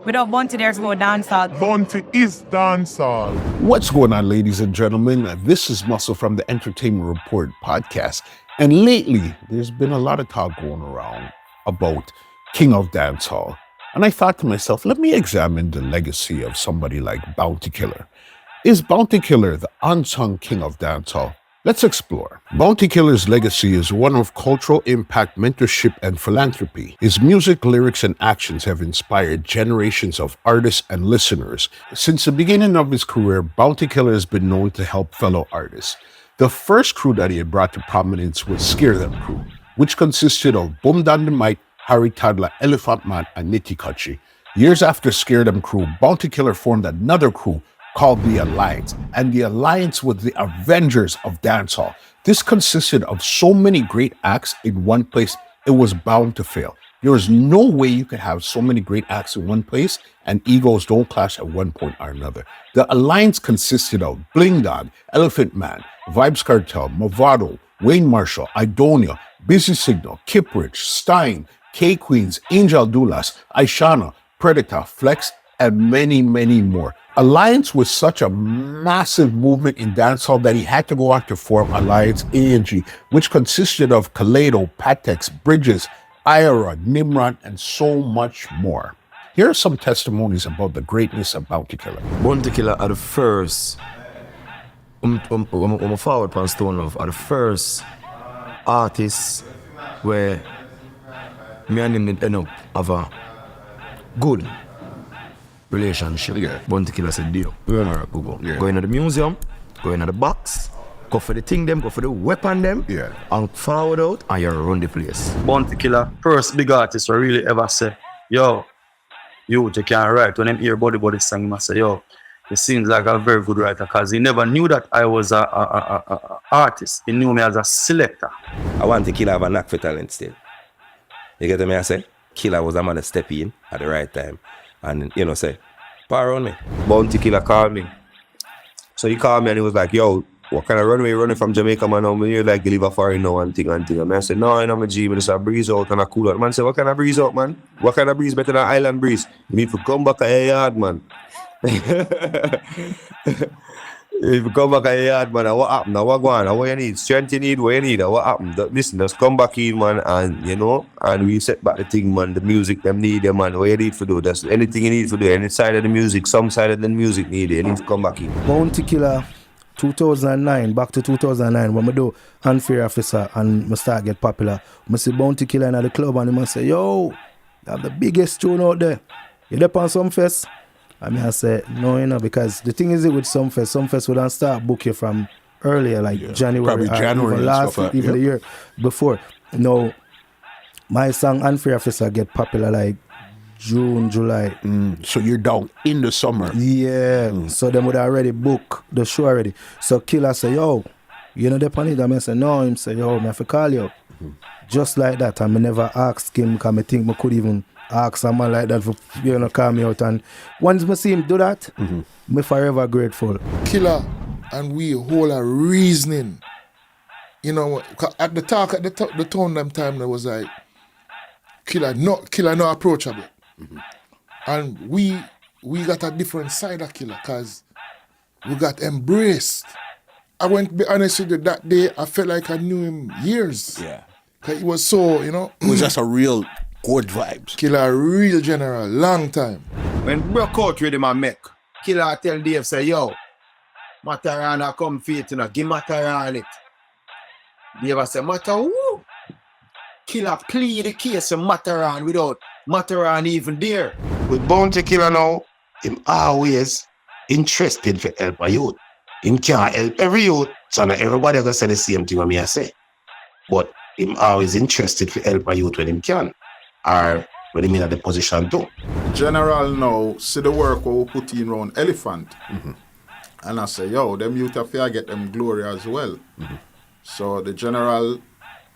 Without Bounty, there's no dancehall. Bounty is dancehall. What's going on, ladies and gentlemen? This is Muscle from the Entertainment Report podcast. And lately, there's been a lot of talk going around about King of Dancehall. And I thought to myself, let me examine the legacy of somebody like Bounty Killer. Is Bounty Killer the unsung king of dancehall? Let's explore. Bounty Killer's legacy is one of cultural impact, mentorship, and philanthropy. His music, lyrics, and actions have inspired generations of artists and listeners. Since the beginning of his career, Bounty Killer has been known to help fellow artists. The first crew that he had brought to prominence was Scare Them Crew, which consisted of Boom Down the Mic, Harry Toddler, Elephant Man, and Nitty Kutchi. Years after Scare Them Crew, Bounty Killer formed another crew called the Alliance, and the Alliance was the Avengers of dancehall. This consisted of so many great acts in one place, it was bound to fail. There was no way you could have so many great acts in one place and egos don't clash at one point or another. The Alliance consisted of Bling Dog, Elephant Man, Vybz Kartel, Movado, Wayne Marshall, Idonia, Busy Signal, Kiprich, Stein, K-Queens, Angel Dulas, Aishana, Predator, Flex, and many, many more. Alliance was such a massive movement in dancehall that he had to go on to form Alliance A&G, which consisted of Kaleido, Patex, Bridges, Ira, Nimrod, and so much more. Here are some testimonies about the greatness of Bounty Killer. Bounty Killer are the first, I'm forward pan Stone Love, are the first artists where me and him end up have a good relationship. Yeah. Bounty Killer said, deal. Alright, Google. Yeah. Go into the museum, go into the box, go for the thing them, go for the weapon them, Yeah. and forward out, and you run the place. Bounty Killer, first big artist who really ever say, yo, you can't write. When them hear body song, he must say, yo, he seems like a very good writer, because he never knew that I was a artist. He knew me as a selector. I want the Killer have a knack for talent still. You get me? I say, Killer was a man to step in at the right time and, say, power on me. Bounty Killer called me. So he called me and he was like, yo, what kind of runway running from Jamaica, man? I'm here like deliver foreign now and thing. And I said, no, I'm a G, but it's a breeze out and a cool out. Man said, what kind of breeze out, man? What kind of breeze better than island breeze? You need to come back to your yard, man. If you come back at your yard, man, what happened? Now what going on? What you need? Strength you need? What you need? What happened? Listen, just come back in, man, and and we set back the thing, man. The music them need them, man. What you need to do? That's anything you need to do. Any side of the music, some side of the music need it. You need to come back in. Bounty Killer, 2009, back to 2009, when I do Unfair Officer and I start get popular, I see Bounty Killer in the club and I say, yo, you have the biggest tune out there. You up on some fest? I say, no, because the thing is with some fest wouldn't start book you from earlier, like January, even last week, even the year before. No, my song Unfair Officer get popular like June, July. So you're down in the summer. Yeah, so them would already book the show already. So Killer say, yo, you know the panic? I say, no. Him say, yo, I have to call you. Just like that. I never asked him because I think I could even ask someone like that for call me out. And once I see him do that, I'm forever grateful. Killer and we hold a reasoning. At the talk at the tone them time there was like Killer no approachable. And we got a different side of Killer because we got embraced. I went to be honest with you, that day I felt like I knew him years. Yeah. Cause it was so, It was just a real good vibes. Killer a real general, long time. When broke out with him and make, Killer tell Dave, say, yo, Matarana come feet, give Mataran it. Dave say, woo. Killer plead the case of Mataran without Mataran even there. With Bounty Killer now, him always interested to help a youth. Him can't help every youth, so not everybody gonna say the same thing what me I say. But him always interested to help a youth when him can. Or when him in the position too. General now, see the work we put in around Elephant. And I say, yo, them youth have to get them glory as well. So the general,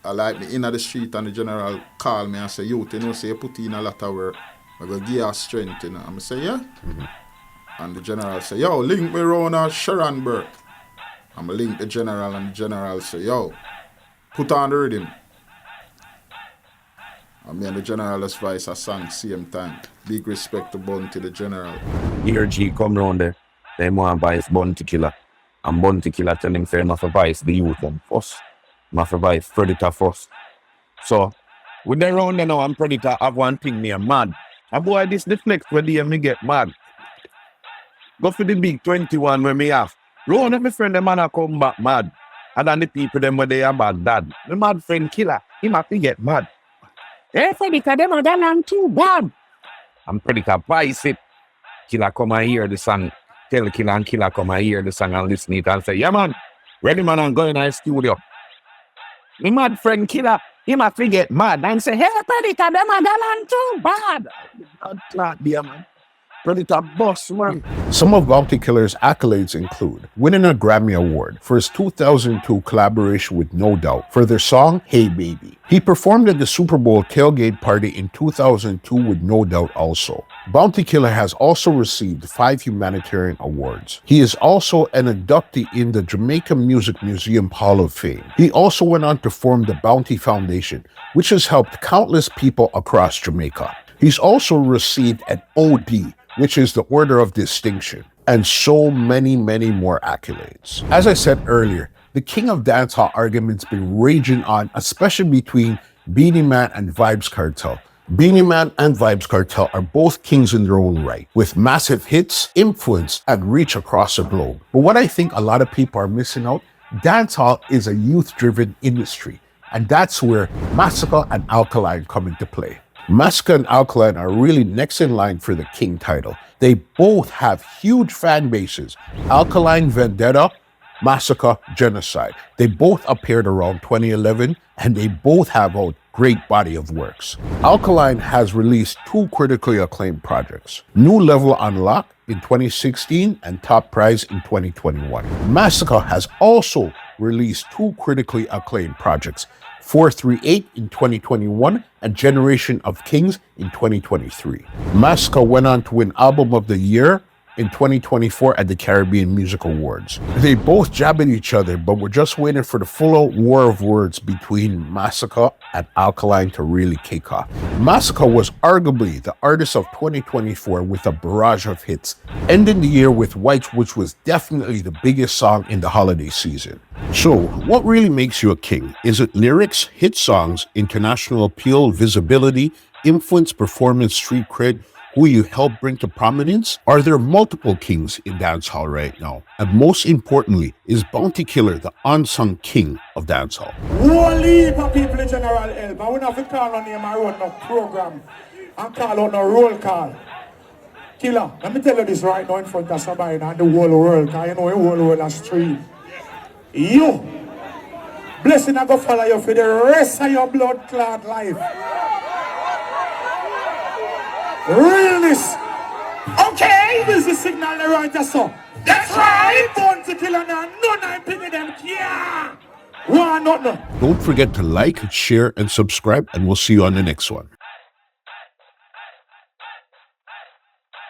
I like me in the street and the general call me and say, youth, say you put in a lot of work. I go give you strength, And I say, yeah. And the general say, yo, link me around Sharon Burke. I'm going to link the general and the general say, yo, put on the rhythm. I mean, the General as Vice a sang same time. Big respect to Bounty, the General. Here G come round there. They want Vice Bounty Killer. And Bounty Killer tell him say enough Vice the youth them first. Enough Vice Predator first. So with them round there now and Predator have one thing near mad. And boy this the flex when they me get mad. Go for the big 21 when me have. Round every friend the man a come back mad. And then the people them when they are bad dad. The mad friend Killer, he must get mad. Hey Predator them are that too bad. And Predator Vice it. Killer come and hear the song. Tell Killer and Killer come and hear the song and listen it and say, yeah man, ready man and go in our studio. My mad friend Killer, he must get mad and say, hey Predator, them are that too bad. God clock there man. Predator boss man. Some of Bounty Killer's accolades include winning a Grammy Award for his 2002 collaboration with No Doubt for their song Hey Baby. He performed at the Super Bowl tailgate party in 2002 with No Doubt also. Bounty Killer has also received 5 humanitarian awards. He is also an inductee in the Jamaica Music Museum Hall of Fame. He also went on to form the Bounty Foundation, which has helped countless people across Jamaica. He's also received an OD, which is the Order of Distinction, and so many more accolades. As I said earlier, the King of Dancehall argument's been raging on, especially between Beenie Man and Vybz Kartel. Beenie Man and Vybz Kartel are both kings in their own right, with massive hits, influence, and reach across the globe. But what I think a lot of people are missing out, dancehall is a youth-driven industry, and that's where Masicka and Alkaline come into play. Masicka and Alkaline are really next in line for the king title. They both have huge fan bases. Alkaline Vendetta, Masicka Genocide. They both appeared around 2011 and they both have a great body of works. Alkaline has released 2 critically acclaimed projects, New Level Unlocked in 2016 and Top Prize in 2021. Masicka has also released 2 critically acclaimed projects, 438 in 2021 and Generation of Kings in 2023. Masicka went on to win Album of the Year in 2024 at the Caribbean Music Awards. They both jab at each other, but we're just waiting for the full war of words between Masicka and Alkaline to really kick off. Masicka was arguably the artist of 2024 with a barrage of hits, ending the year with White, which was definitely the biggest song in the holiday season. So, what really makes you a king? Is it lyrics, hit songs, international appeal, visibility, influence, performance, street cred, who you help bring to prominence? Are there multiple kings in dancehall right now? And most importantly, is Bounty Killer the unsung king of dancehall? Only for people in general help. I wouldn't have to call on him and run no program and call on no roll call. Killer, let me tell you this right now in front of somebody and the whole world, because you know the whole world is stream. You, blessing I go follow you for the rest of your blood clot life. Realness. Okay, this is the signal the right so. That's right. Bounty Killer now, none I'm picking them. Yeah. One, not. Don't forget to like, share, and subscribe, and we'll see you on the next one.